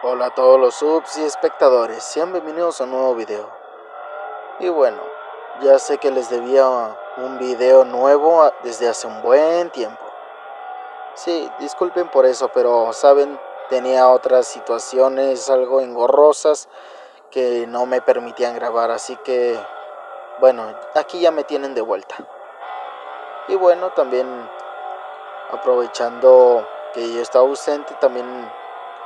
Hola a todos los subs y espectadores, sean bienvenidos a un nuevo video. Y bueno, ya sé que les debía un video nuevo desde hace un buen tiempo. Sí, disculpen por eso, pero saben, tenía otras situaciones algo engorrosas que no me permitían grabar, así que bueno, aquí ya me tienen de vuelta. Y bueno, también aprovechando que yo estaba ausente, también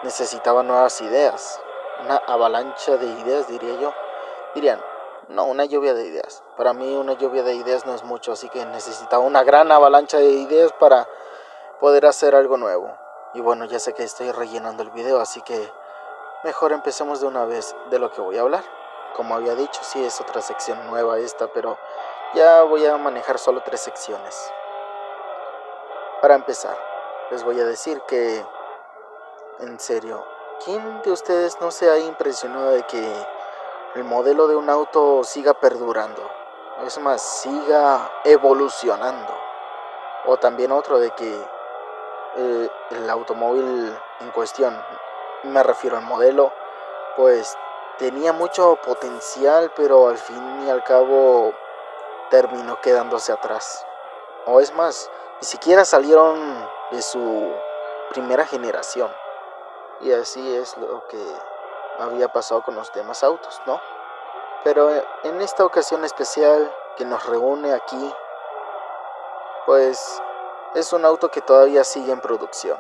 necesitaba nuevas ideas, una avalancha de ideas, diría yo. Dirían, no, una lluvia de ideas. Para mí una lluvia de ideas no es mucho, así que necesitaba una gran avalancha de ideas para poder hacer algo nuevo. Y bueno, ya sé que estoy rellenando el video, así que mejor empecemos de una vez de lo que voy a hablar. Como había dicho, sí es otra sección nueva esta, pero ya voy a manejar solo 3 secciones. Para empezar, les voy a decir que, en serio, ¿quién de ustedes no se ha impresionado de que el modelo de un auto siga perdurando? Es más, siga evolucionando. O también otro de que el automóvil en cuestión, me refiero al modelo, pues tenía mucho potencial, pero al fin y al cabo terminó quedándose atrás. O es más, ni siquiera salieron de su primera generación. Y así es lo que había pasado con los demás autos, ¿no? Pero en esta ocasión especial que nos reúne aquí, pues es un auto que todavía sigue en producción.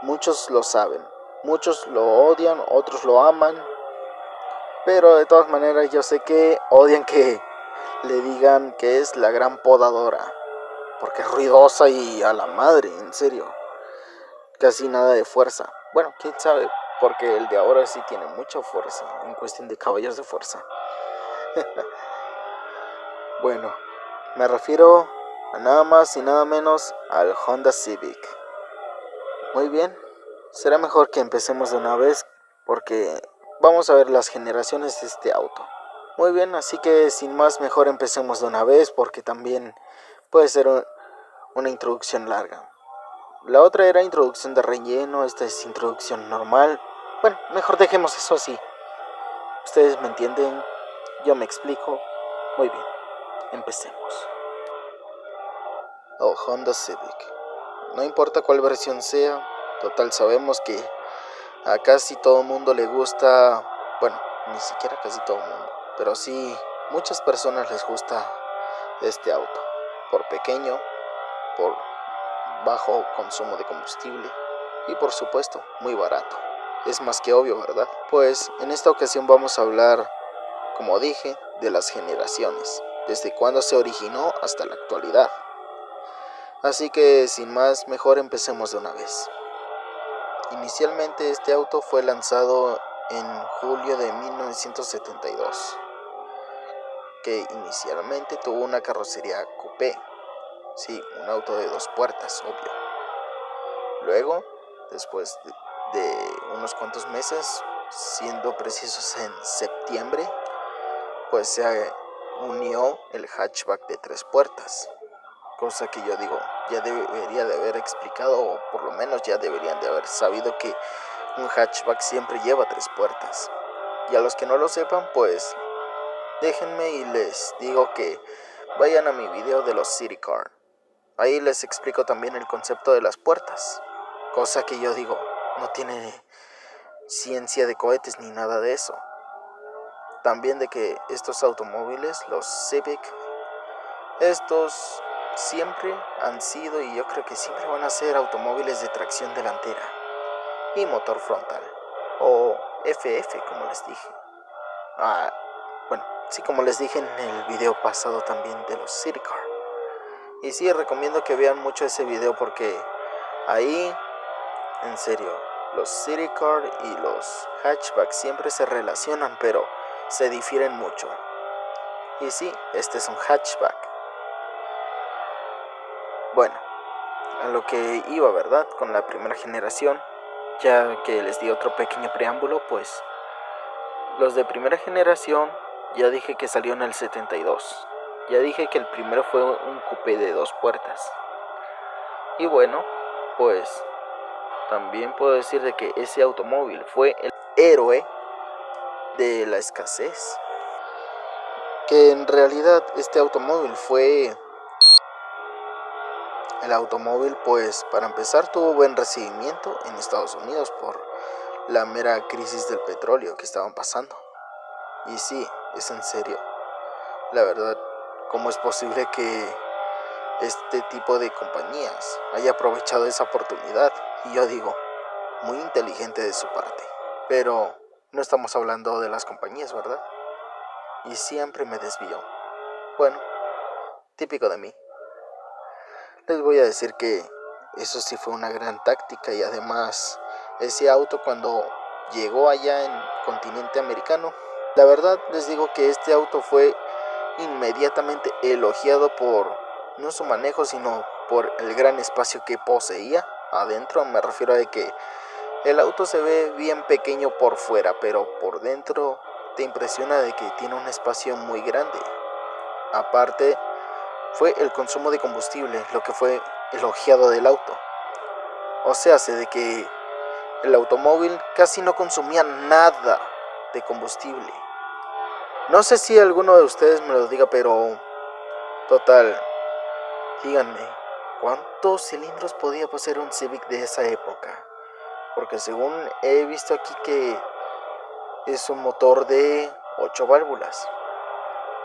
Muchos lo saben, muchos lo odian, otros lo aman, pero de todas maneras yo sé que odian que le digan que es la gran podadora, porque es ruidosa y a la madre, en serio, casi nada de fuerza. Bueno, quién sabe, porque el de ahora sí tiene mucha fuerza, en cuestión de caballos de fuerza. Bueno, me refiero a nada más y nada menos al Honda Civic. Muy bien, será mejor que empecemos de una vez porque vamos a ver las generaciones de este auto. Muy bien, así que sin más mejor empecemos de una vez porque también puede ser una introducción larga. La otra era introducción de relleno, esta es introducción normal. Bueno, mejor dejemos eso así. Ustedes me entienden, yo me explico. Muy bien, empecemos. O Honda Civic. No importa cuál versión sea, total sabemos que a casi todo el mundo le gusta, bueno, ni siquiera casi todo el mundo, pero sí muchas personas les gusta este auto, por pequeño, por bajo consumo de combustible y por supuesto muy barato. Es más que obvio, ¿verdad? Pues en esta ocasión vamos a hablar, como dije, de las generaciones, desde cuándo se originó hasta la actualidad. Así que sin más, mejor empecemos de una vez. Inicialmente este auto fue lanzado en julio de 1972, que inicialmente tuvo una carrocería coupé, sí, un auto de 2 puertas, obvio. Luego, después de unos cuantos meses, siendo precisos en septiembre, pues se unió el hatchback de 3 puertas. Cosa que yo digo, ya debería de haber explicado, o por lo menos ya deberían de haber sabido que un hatchback siempre lleva 3 puertas. Y a los que no lo sepan, pues déjenme y les digo que vayan a mi video de los City Car. Ahí les explico también el concepto de las puertas. Cosa que yo digo, no tiene ciencia de cohetes ni nada de eso. También de que estos automóviles, los Civic, estos siempre han sido y yo creo que siempre van a ser automóviles de tracción delantera y motor frontal, o FF como les dije. Bueno, sí, como les dije en el video pasado también de los City Car. Y sí, recomiendo que vean mucho ese video porque ahí, en serio, los City Car y los hatchback siempre se relacionan, pero se difieren mucho. Y sí, este es un hatchback. Bueno, a lo que iba, ¿verdad? Con la primera generación, ya que les di otro pequeño preámbulo, pues los de primera generación ya dije que salió en el 72. Ya dije que el primero fue un coupé de 2 puertas. Y bueno, pues también puedo decir de que ese automóvil fue el héroe de la escasez. Que en realidad este automóvil fue el automóvil, pues para empezar tuvo buen recibimiento en Estados Unidos por la mera crisis del petróleo que estaban pasando. Y sí, es en serio. La verdad, ¿cómo es posible que este tipo de compañías haya aprovechado esa oportunidad? Y yo digo, muy inteligente de su parte. Pero no estamos hablando de las compañías, ¿verdad? Y siempre me desvío. Bueno, típico de mí. Les voy a decir que eso sí fue una gran táctica, y además ese auto cuando llegó allá en continente americano, la verdad les digo que este auto fue inmediatamente elogiado por no su manejo, sino por el gran espacio que poseía adentro. Me refiero a que el auto se ve bien pequeño por fuera, pero por dentro te impresiona de que tiene un espacio muy grande. Aparte, fue el consumo de combustible lo que fue elogiado del auto. O sea, de que el automóvil casi no consumía nada de combustible. No sé si alguno de ustedes me lo diga, pero total, díganme, ¿cuántos cilindros podía poseer un Civic de esa época? Porque según he visto aquí que es un motor de 8 válvulas.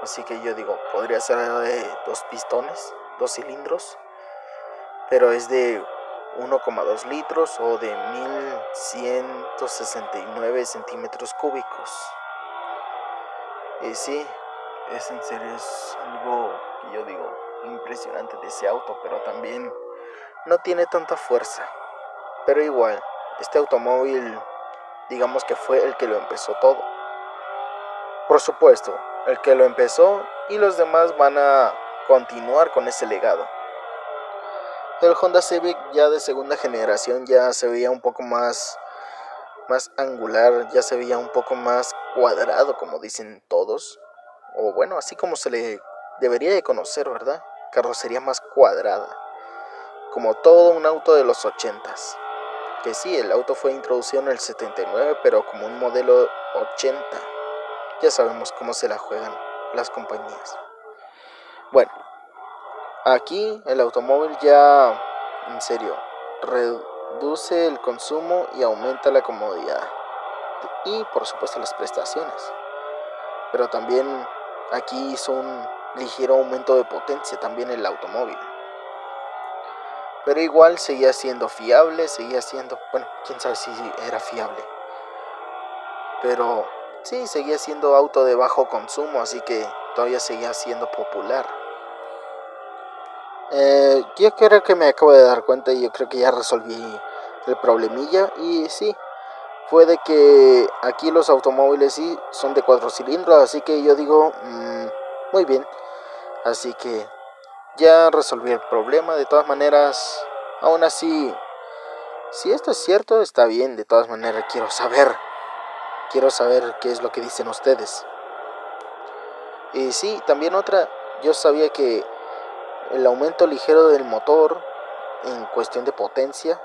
Así que yo digo, podría ser de 2 pistones, 2 cilindros, pero es de 1,2 litros o de 1169 centímetros cúbicos. Y sí, es en serio, es algo que yo digo impresionante de ese auto, pero también no tiene tanta fuerza. Pero igual, este automóvil, digamos que fue el que lo empezó todo. Por supuesto, el que lo empezó, y los demás van a continuar con ese legado. El Honda Civic ya de segunda generación ya se veía un poco más angular, ya se veía un poco más cuadrado, como dicen todos. O bueno, así como se le debería de conocer, ¿verdad? Carrocería más cuadrada, como todo un auto de los 80s. Que sí, el auto fue introducido en el 79, pero como un modelo 80. Ya sabemos cómo se la juegan las compañías. Bueno, aquí el automóvil ya, en serio, reduce el consumo y aumenta la comodidad. Y por supuesto las prestaciones. Pero también aquí hizo un ligero aumento de potencia también el automóvil. Pero igual seguía siendo fiable, seguía siendo, bueno, quién sabe si era fiable. Pero sí, seguía siendo auto de bajo consumo, así que todavía seguía siendo popular. Yo creo que me acabo de dar cuenta, y yo creo que ya resolví el problemilla. Y sí, fue de que aquí los automóviles sí son de 4 cilindros, así que yo digo, muy bien. Así que ya resolví el problema. De todas maneras, aún así, si esto es cierto, está bien. De todas maneras, quiero saber qué es lo que dicen ustedes. Y sí, también otra, yo sabía que el aumento ligero del motor en cuestión de potencia,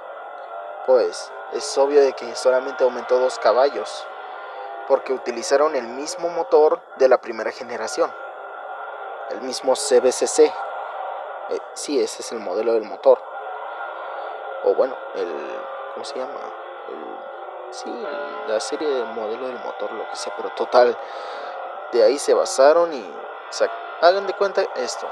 pues es obvio de que solamente aumentó 2 caballos, porque utilizaron el mismo motor de la primera generación, el mismo CVCC. Sí, ese es el modelo del motor. O bueno, ¿cómo se llama? Sí, la serie de modelo del motor, lo que sea, pero total, de ahí se basaron. Y hagan de cuenta esto,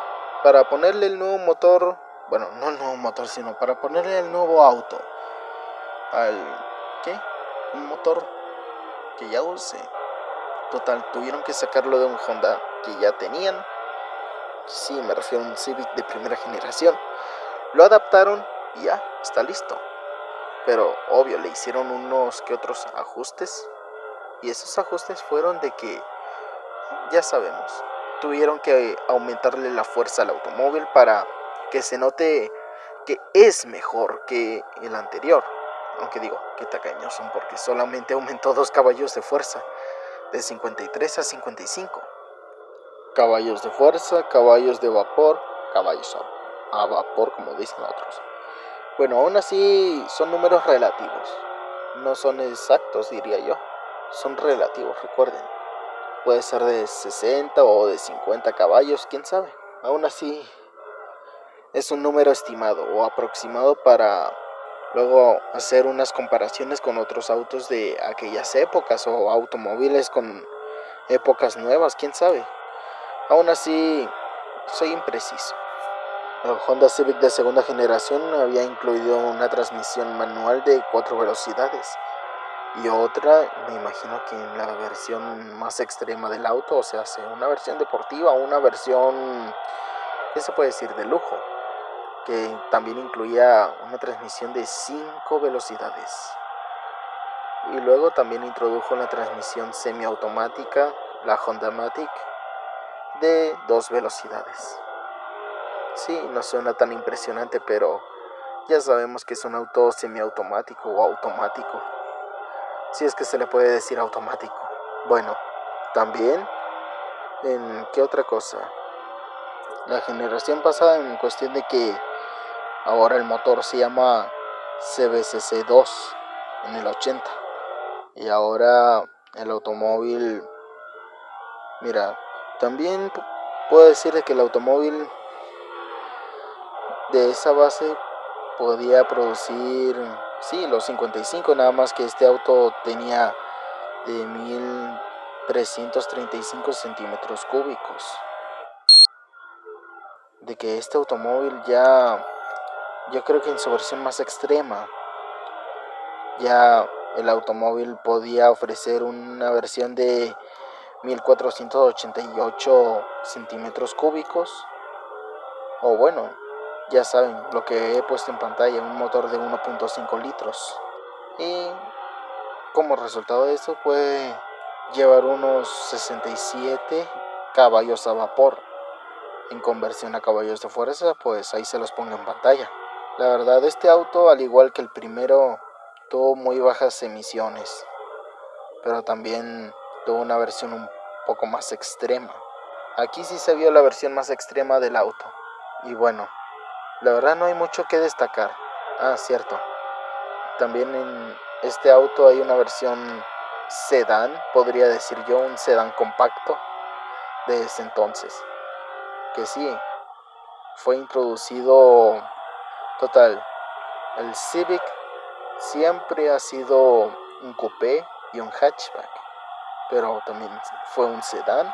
para ponerle el nuevo motor, bueno, no el nuevo motor, sino para ponerle el nuevo auto un motor que ya use. Total, tuvieron que sacarlo de un Honda que ya tenían. Sí, me refiero a un Civic de primera generación. Lo adaptaron y ya, está listo. Pero obvio, le hicieron unos que otros ajustes. Y esos ajustes fueron de que, ya sabemos, tuvieron que aumentarle la fuerza al automóvil para que se note que es mejor que el anterior. Aunque digo, qué tacaños son, porque solamente aumentó 2 caballos de fuerza, de 53 a 55. Caballos de fuerza, caballos de vapor, caballos a vapor, como dicen otros. Bueno, aún así son números relativos, no son exactos, diría yo. Son relativos, recuerden. Puede ser de 60 o de 50 caballos, quién sabe. Aún así es un número estimado o aproximado para luego hacer unas comparaciones con otros autos de aquellas épocas o automóviles con épocas nuevas, quién sabe. Aún así soy impreciso. El Honda Civic de segunda generación había incluido una transmisión manual de 4 velocidades y otra, me imagino que en la versión más extrema del auto, o sea, una versión deportiva, una versión, ¿qué se puede decir?, de lujo, que también incluía una transmisión de 5 velocidades. Y luego también introdujo la transmisión semiautomática, la Hondamatic, de 2 velocidades. Sí, no suena tan impresionante, pero ya sabemos que es un auto semiautomático o automático, si es que se le puede decir automático. Bueno, también, ¿en qué otra cosa? La generación pasada, en cuestión de que ahora el motor se llama CBCC2 en el 80. Y ahora el automóvil, mira, también puedo decir que el automóvil de esa base podía producir, sí, los 55, nada más que este auto tenía de 1335 centímetros cúbicos. De que este automóvil ya, yo creo que en su versión más extrema, ya el automóvil podía ofrecer una versión de 1488 centímetros cúbicos. O bueno, ya saben lo que he puesto en pantalla, un motor de 1.5 litros. Y como resultado de esto puede llevar unos 67 caballos a vapor. En conversión a caballos de fuerza, pues ahí se los pongo en pantalla. La verdad, este auto, al igual que el primero, tuvo muy bajas emisiones, pero también tuvo una versión un poco más extrema. Aquí sí se vio la versión más extrema del auto. Y bueno, la verdad no hay mucho que destacar. Ah, cierto. También en este auto hay una versión sedán, podría decir yo, un sedán compacto de ese entonces. Que sí, fue introducido. Total, el Civic siempre ha sido un coupé y un hatchback, pero también fue un sedán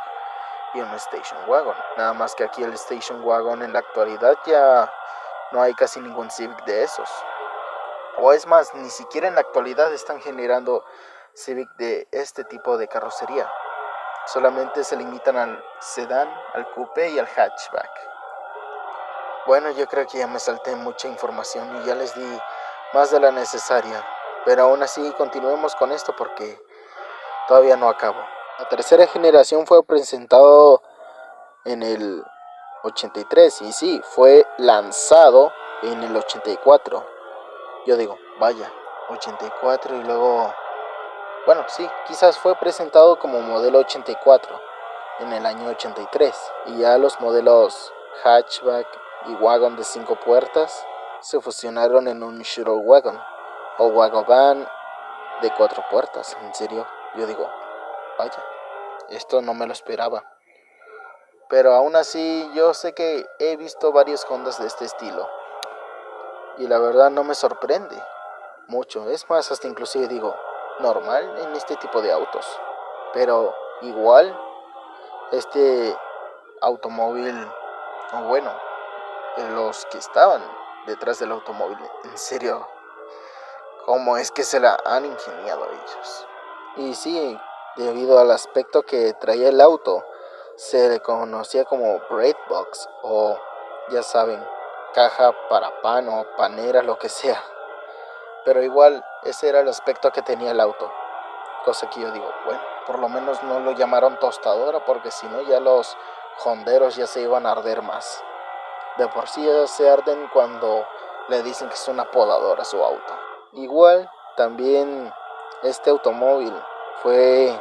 y un station wagon. Nada más que aquí el station wagon en la actualidad ya no hay casi ningún Civic de esos. O es más, ni siquiera en la actualidad están generando Civic de este tipo de carrocería. Solamente se limitan al sedán, al coupé y al hatchback. Bueno, yo creo que ya me salté mucha información y ya les di más de la necesaria. Pero aún así continuemos con esto porque todavía no acabo. La tercera generación fue presentado en el 83 y sí, fue lanzado en el 84. Yo digo, vaya, 84 y luego... Bueno, sí, quizás fue presentado como modelo 84 en el año 83. Y ya los modelos hatchback y wagon de 5 puertas se fusionaron en un shuttle wagon o wagon van de 4 puertas. En serio, yo digo, vaya, esto no me lo esperaba. Pero aún así yo sé que he visto varios Hondas de este estilo y la verdad no me sorprende mucho. Es más, hasta inclusive digo, normal en este tipo de autos. Pero igual este automóvil, o bueno, los que estaban detrás del automóvil, en serio, cómo es que se la han ingeniado ellos. Y sí, debido al aspecto que traía el auto, se le conocía como bread box o ya saben, caja para pan o panera, lo que sea. Pero igual ese era el aspecto que tenía el auto, cosa que yo digo, bueno, por lo menos no lo llamaron tostadora porque si no ya los honderos ya se iban a arder más. De por sí ya se arden cuando le dicen que es una podadora a su auto. Igual también este automóvil fue,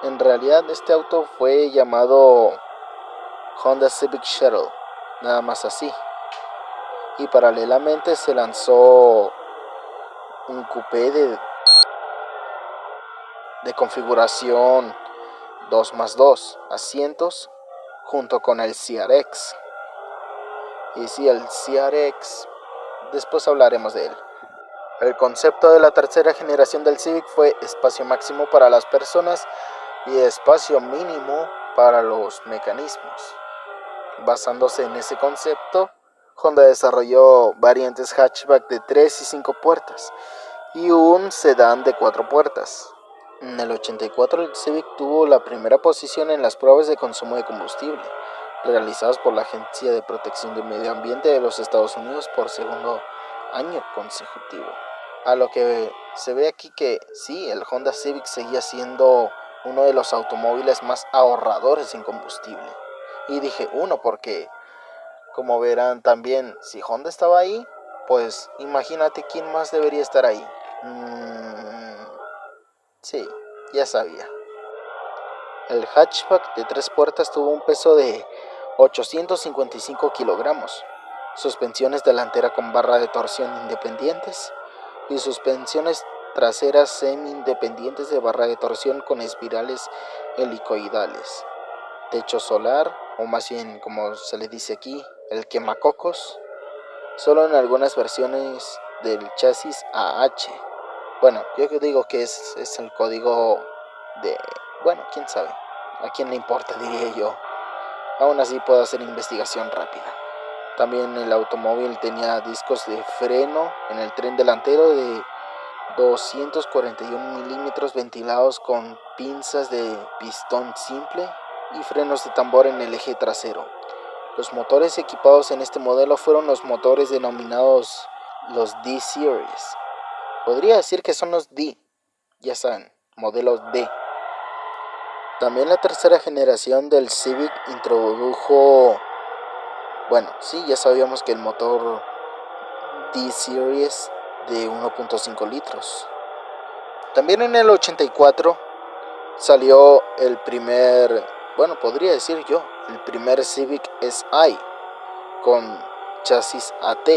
en realidad este auto fue llamado Honda Civic Shuttle, nada más así. y paralelamente se lanzó un coupé de configuración 2+2 asientos junto con el CRX. Y sí, el CRX, después hablaremos de él. El concepto de la tercera generación del Civic fue espacio máximo para las personas y espacio mínimo para los mecanismos. Basándose en ese concepto, Honda desarrolló variantes hatchback de 3 y 5 puertas y un sedán de 4 puertas. En el 84 el Civic tuvo la primera posición en las pruebas de consumo de combustible realizadas por la Agencia de Protección del Medio Ambiente de los Estados Unidos por segundo año consecutivo. A lo que se ve aquí que sí, el Honda Civic seguía siendo uno de los automóviles más ahorradores en combustible. Y dije uno porque, como verán también, si Honda estaba ahí, pues imagínate quién más debería estar ahí. Sí, ya sabía. El hatchback de 3 puertas tuvo un peso de 855 kilogramos, suspensiones delantera con barra de torsión independientes y suspensiones traseras semi-independientes de barra de torsión con espirales helicoidales, techo solar, o más bien como se le dice aquí, el quemacocos, solo en algunas versiones del chasis AH. Bueno, yo digo que es el código de... Bueno, quién sabe, a quién le importa, diría yo. Aún así puedo hacer investigación rápida. También el automóvil tenía discos de freno en el tren delantero de 241 milímetros ventilados con pinzas de pistón simple y frenos de tambor en el eje trasero. Los motores equipados en este modelo fueron los motores denominados los D-Series. Podría decir que son los D, ya saben, modelos D. También la tercera generación del Civic introdujo, bueno, sí, ya sabíamos que el motor D-Series de 1.5 litros. También en el 84 salió el primer, bueno, podría decir yo, el primer Civic Si con chasis AT,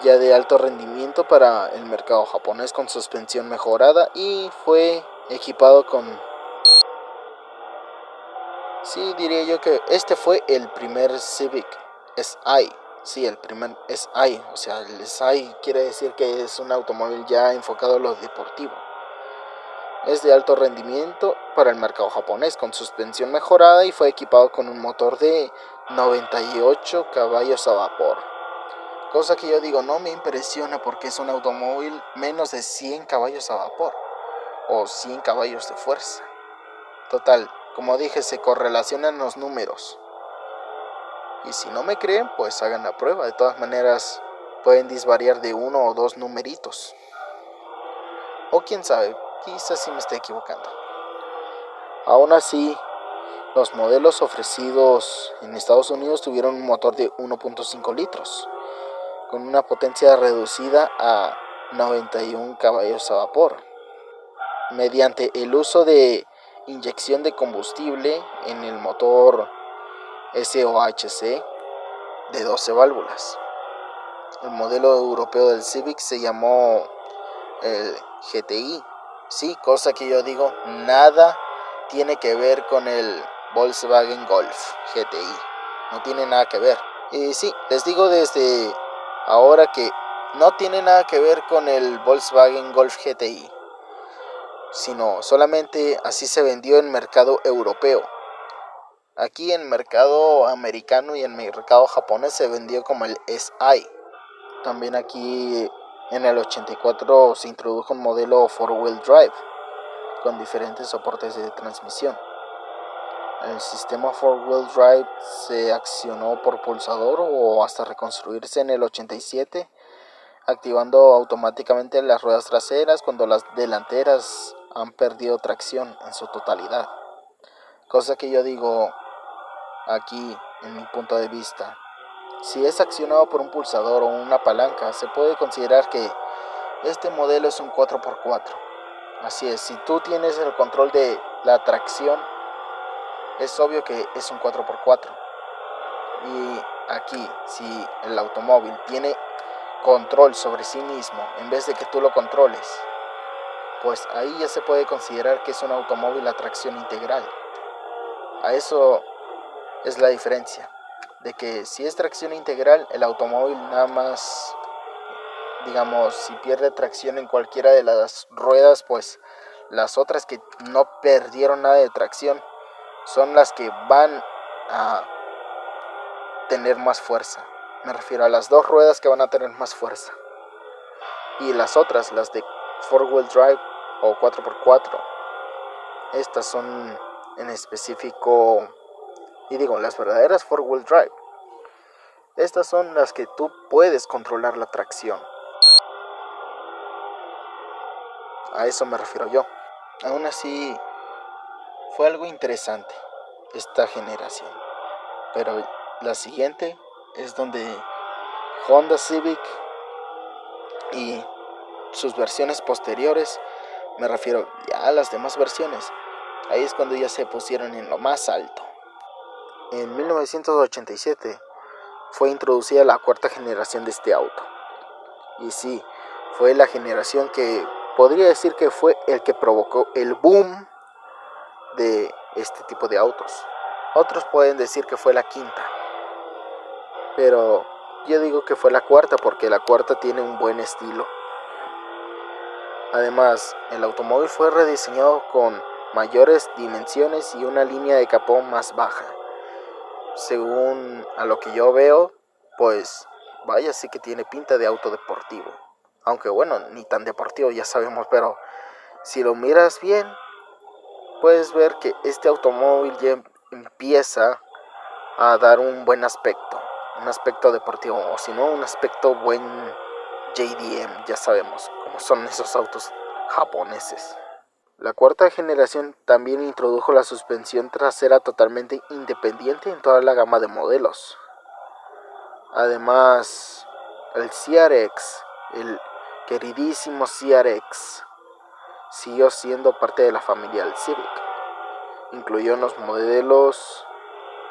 ya de alto rendimiento para el mercado japonés con suspensión mejorada y fue equipado con... Sí, diría yo que este fue el primer Civic Si. Sí, el primer Si. O sea, el Si quiere decir que es un automóvil ya enfocado a lo deportivo. Es de alto rendimiento para el mercado japonés con suspensión mejorada y fue equipado con un motor de 98 caballos a vapor. Cosa que yo digo, no me impresiona porque es un automóvil menos de 100 caballos a vapor o 100 caballos de fuerza. Total, como dije, se correlacionan los números. Y si no me creen, pues hagan la prueba. De todas maneras, pueden disvariar de 1 o 2 numeritos. O quién sabe, quizás sí me esté equivocando. Aún así, los modelos ofrecidos en Estados Unidos tuvieron un motor de 1.5 litros, con una potencia reducida a 91 caballos a vapor, mediante el uso de inyección de combustible en el motor SOHC de 12 válvulas. El modelo europeo del Civic se llamó el GTI. Sí, cosa que yo digo, nada tiene que ver con el Volkswagen Golf GTI. No tiene nada que ver. Y sí, les digo desde ahora que no tiene nada que ver con el Volkswagen Golf GTI, sino solamente así se vendió en mercado europeo. Aquí en mercado americano y en mercado japonés se vendió como el SI. También aquí en el 84 se introdujo un modelo 4-wheel drive con diferentes soportes de transmisión. El sistema 4-wheel drive se accionó por pulsador o hasta reconstruirse en el 87, activando automáticamente las ruedas traseras cuando las delanteras han perdido tracción en su totalidad. Cosa que yo digo aquí en mi punto de vista, si es accionado por un pulsador o una palanca, se puede considerar que este modelo es un 4x4. Así es, si tú tienes el control de la tracción, es obvio que es un 4x4. Y aquí, si el automóvil tiene control sobre sí mismo en vez de que tú lo controles, pues ahí ya se puede considerar que es un automóvil a tracción integral. A eso es la diferencia, de que si es tracción integral, el automóvil nada más, digamos, si pierde tracción en cualquiera de las ruedas, pues las otras que no perdieron nada de tracción son las que van a tener más fuerza. Me refiero a las dos ruedas que van a tener más fuerza. Y las otras, las de 4-wheel drive o 4x4, estas son en específico, y digo, las verdaderas 4-wheel drive. Estas son las que tú puedes controlar la tracción. A eso me refiero yo. Aún así, fue algo interesante esta generación. Pero la siguiente es donde Honda Civic y sus versiones posteriores, me refiero ya a las demás versiones, ahí es cuando ya se pusieron en lo más alto. En 1987 fue introducida la cuarta generación de este auto. Y sí, fue la generación que podría decir que fue el que provocó el boom de este tipo de autos. Otros pueden decir que fue la quinta, pero yo digo que fue la cuarta porque la cuarta tiene un buen estilo. Además, el automóvil fue rediseñado con mayores dimensiones y una línea de capó más baja. Según a lo que yo veo, pues vaya, sí que tiene pinta de auto deportivo. Aunque bueno, ni tan deportivo ya sabemos, pero si lo miras bien, puedes ver que este automóvil ya empieza a dar un buen aspecto. Un aspecto deportivo, o si no, un aspecto buen JDM, ya sabemos cómo son esos autos japoneses. La cuarta generación también introdujo la suspensión trasera totalmente independiente en toda la gama de modelos. Además, el CRX, el queridísimo CRX, siguió siendo parte de la familia del Civic. Incluyó en los modelos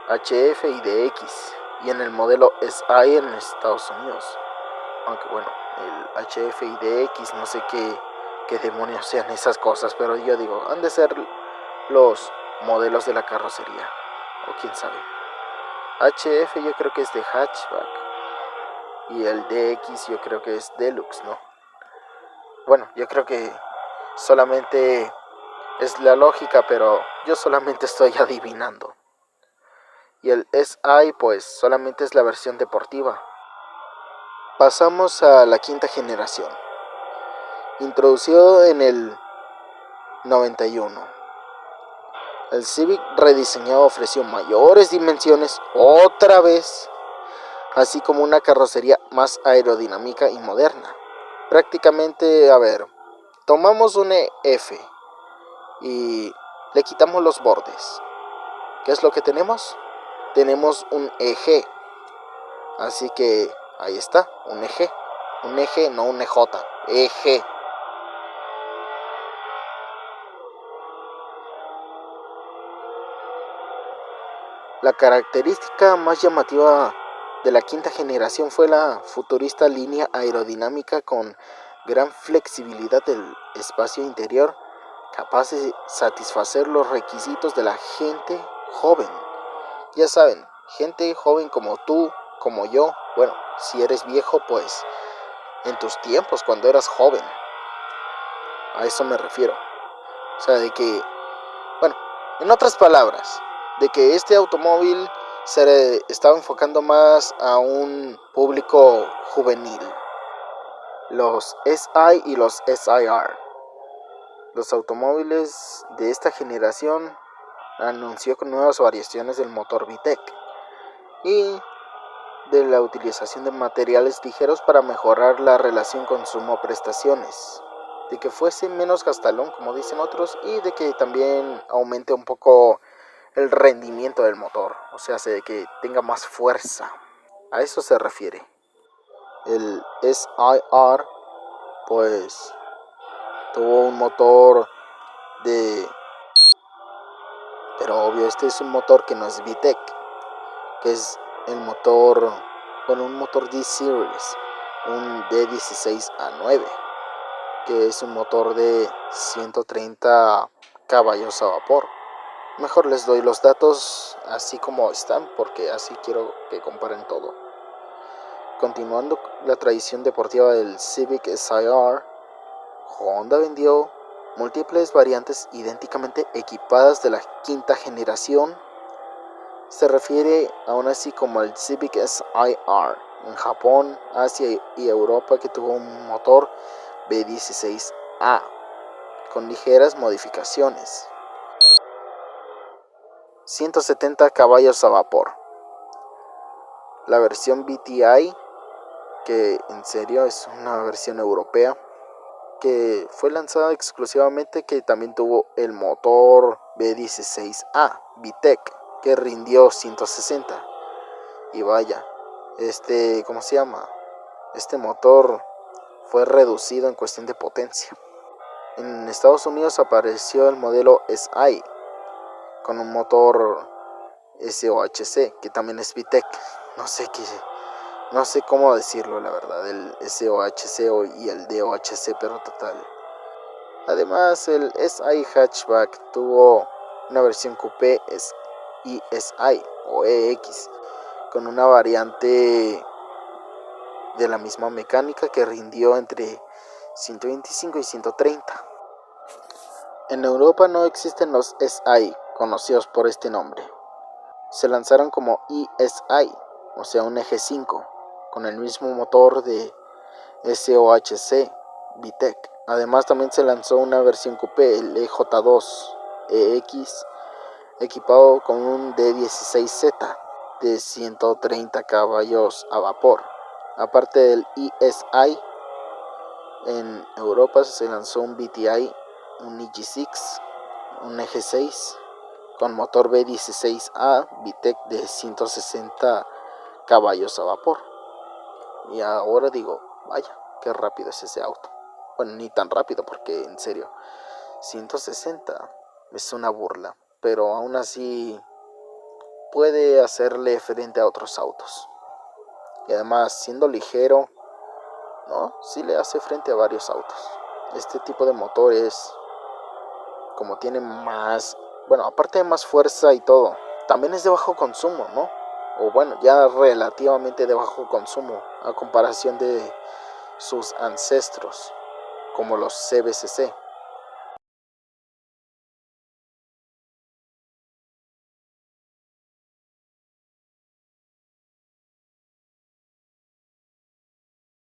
HF y DX y en el modelo SI en Estados Unidos. Aunque bueno, el HF y DX no sé qué demonios sean esas cosas, pero yo digo, han de ser los modelos de la carrocería, o quién sabe. HF yo creo que es de hatchback y el DX yo creo que es deluxe, ¿no? Bueno, yo creo que solamente es la lógica, pero yo solamente estoy adivinando. Y el SI pues solamente es la versión deportiva. Pasamos a la quinta generación, introducido en el 91. El Civic rediseñado ofreció mayores dimensiones otra vez, así como una carrocería más aerodinámica y moderna. Prácticamente, a ver, tomamos un F y le quitamos los bordes. ¿Qué es lo que tenemos? Tenemos un eje. Así que ahí está, un eje. Un eje, no un EJ, eje. La característica más llamativa de la quinta generación fue la futurista línea aerodinámica con gran flexibilidad del espacio interior, capaz de satisfacer los requisitos de la gente joven. Ya saben, gente joven como tú, como yo, bueno, si eres viejo, pues en tus tiempos, cuando eras joven. A eso me refiero. O sea, de que, bueno, en otras palabras, de que este automóvil se estaba enfocando más a un público juvenil. Los SI y los SIR. Los automóviles de esta generación anunció con nuevas variaciones del motor VTEC y de la utilización de materiales ligeros para mejorar la relación consumo-prestaciones, de que fuese menos gastalón, como dicen otros, y de que también aumente un poco el rendimiento del motor, o sea, de que tenga más fuerza. A eso se refiere. El SIR, pues, tuvo un motor pero obvio, este es un motor que no es VTEC, que es el motor, bueno, un motor D-Series, un D16A9, que es un motor de 130 caballos a vapor. Mejor les doy los datos así como están, porque así quiero que comparen todo. Continuando la tradición deportiva del Civic SIR, Honda vendió múltiples variantes idénticamente equipadas de la quinta generación. Se refiere aún así como el Civic SIR en Japón, Asia y Europa, que tuvo un motor V16A con ligeras modificaciones. 170 caballos a vapor. La versión VTI, que en serio es una versión europea, que fue lanzada exclusivamente, que también tuvo el motor V16A VTEC, que rindió 160. Y vaya, ¿cómo se llama? Este motor fue reducido en cuestión de potencia. En Estados Unidos apareció el modelo SI con un motor SOHC, que también es VTEC. No sé cómo decirlo, la verdad, el SOHC y el DOHC, pero total. Además, el SI Hatchback tuvo una versión coupé ESI o EX, con una variante de la misma mecánica, que rindió entre 125 y 130. En Europa no existen los SI conocidos por este nombre. Se lanzaron como ESI, o sea un eje 5, con el mismo motor de SOHC VTEC. Además también se lanzó una versión coupé, el EJ2 EX, equipado con un D16Z de 130 caballos a vapor. Aparte del ESI, en Europa se lanzó un VTI, un EG6, un eje 6 con motor V16A VTEC de 160 caballos a vapor. Y ahora digo, vaya, qué rápido es ese auto. Bueno, ni tan rápido, porque en serio, 160 es una burla, pero aún así puede hacerle frente a otros autos. Y además, siendo ligero, ¿no? Sí le hace frente a varios autos. Este tipo de motores, como tiene más, bueno, aparte de más fuerza y todo, también es de bajo consumo, ¿no? O bueno, ya relativamente de bajo consumo a comparación de sus ancestros, como los CBCC.